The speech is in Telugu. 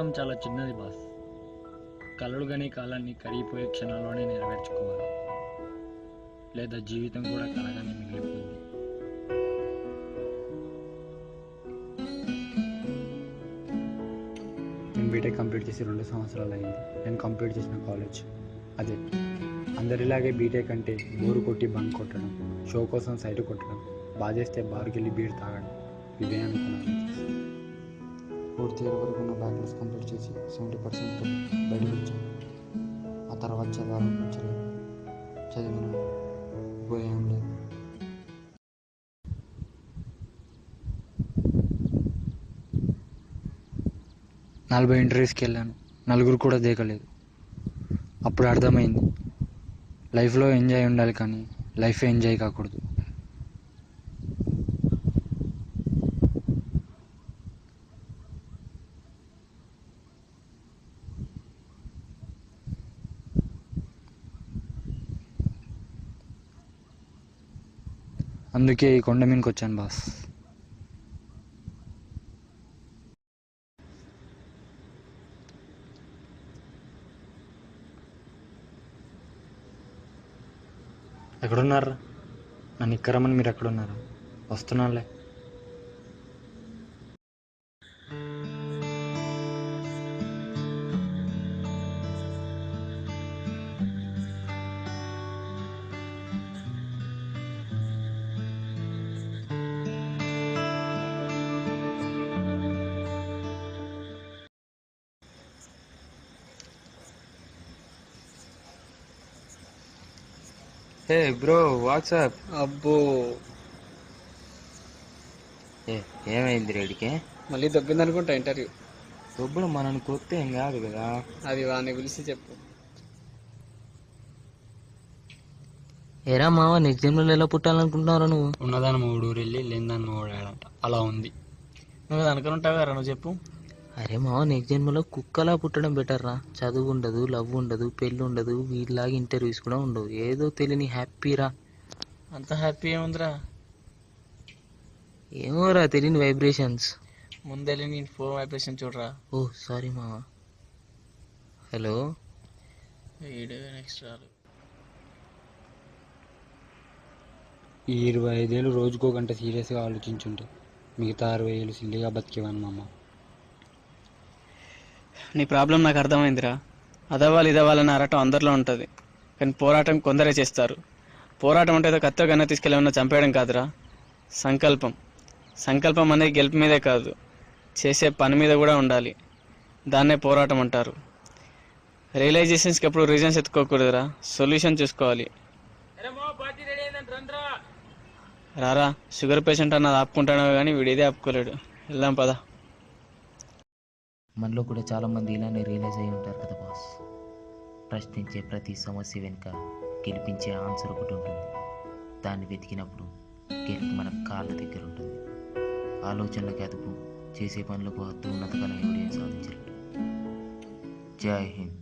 జీవితం చాలా చిన్నది బాస్. కలలు గని కాలాన్ని కరిగిపోయే క్షణాల్లోనే నెరవేర్చుకోవాలి, లేదా జీవితం కూడా కలగానే మిగిలిపోయింది. నేను బీటెక్ కంప్లీట్ చేసి 2 సంవత్సరాలు అయింది. నేను కంప్లీట్ చేసిన కాలేజ్ అదే. అందరిలాగే బీటెక్ అంటే బోరు కొట్టి బంక్ కొట్టడం, షో కోసం సైట్ కొట్టడం, బాగా చేస్తే బార్కి వెళ్ళి బీర్ తాగడం, ఇవే అనుకున్నాను. 4th ఇయర్ వరకు నా బ్యాక్లాగ్స్ కంప్లీట్ చేసి 70% బయటకు వచ్చాను. ఆ తర్వాత చదవాలనిపించలేదు, చదివిన ఉపయోగం లేదు. నలభై ఇంటర్వ్యూస్కి వెళ్ళాను, నలుగురు కూడా దేకలేదు. అప్పుడు అర్థమైంది, లైఫ్లో ఎంజాయ్ ఉండాలి కానీ లైఫ్ ఎంజాయ్ కాకూడదు. అందుకే ఈ కొండ మీదకి వచ్చాను బాస్. ఎక్కడున్నారా? నన్ను ఇక్కరమని మీరు ఎక్కడున్నారా? వస్తున్నానులే. Hey bro, what's up. అబ్బో, ఏమైంది రెడ్డికి? మళ్ళీ దొబ్బిందనుకుంటా ఇంటర్వ్యూ. ఇప్పుడు మనని కొత్త ఏం కాదు కదా. అది వాడిని పిలిచి చెప్పు. ఏరా మావా, నెక్స్ట్ జన్మలో ఎలా పుట్టాలనుకుంటున్నారా నువ్వు? ఉన్నదాన్ని మూడు ఊరు వెళ్ళి లేనిదాన్ని మూడాడంట, అలా ఉంది. నువ్వు అనుకుని ఉంటావారా? నువ్వు చెప్పు. అరే మావా, నెక్స్ట్ జన్మలో కుక్కలా పుట్టడం బెటర్ రా. చదువు ఉండదు, లవ్ ఉండదు, పెళ్ళి ఉండదు, వీటిలాగా ఇంటర్వ్యూస్ కూడా ఉండవు. ఏదో తెలియని హ్యాపీ రా. అంత హ్యాపీ ఏముందిరా? ఏమోరా, తెలియని వైబ్రేషన్స్. ముందెళ్ళి నేను ఫోన్ వైబ్రేషన్ చూడరా. ఓ సారీ మావా. హలో, నెక్స్ట్ రాదు. ఈ 25 ఏళ్ళు రోజుకో గంట సీరియస్గా ఆలోచించుంటే మిగతా 60 ఏళ్ళు సిల్లిగా బతికేవాను మామ. నీ ప్రాబ్లం నాకు అర్థమైందిరా. అదవ్వాలి ఇదవ్వాలని అరటం అందరిలో ఉంటుంది, కానీ పోరాటం కొందరే చేస్తారు. పోరాటం అంటే ఏదో కత్తో కన్నా తీసుకెళ్ళమన్నా చంపేయడం కాదురా. సంకల్పం. సంకల్పం అనేది గెలుపు మీదే కాదు, చేసే పని మీద కూడా ఉండాలి. దాన్నే పోరాటం అంటారు. రియలైజేషన్స్కి ఎప్పుడు రీజన్స్ ఎత్తుకోకూడదురా, సొల్యూషన్ చూసుకోవాలి. రారా, షుగర్ పేషెంట్ అన్నది ఆపుకుంటాడో కానీ వీడేదే ఆపుకోలేడు. వెళ్దాం పదా. మనలో కూడా చాలామంది ఇలానే రియలైజ్ అయి ఉంటారు కదా బాస్. ప్రశ్నించే ప్రతి సమస్య వెనుక గెలిపించే ఆన్సర్ ఒకటి ఉంటుంది. దాన్ని వెతికినప్పుడు గెలుపు మన కాళ్ళ దగ్గర ఉంటుంది. ఆలోచనలకు అదుపు, చేసే పనులకు హద్దు ఉన్నంతకాలం ఎవరేం సాధించలేడు. జై హింద్.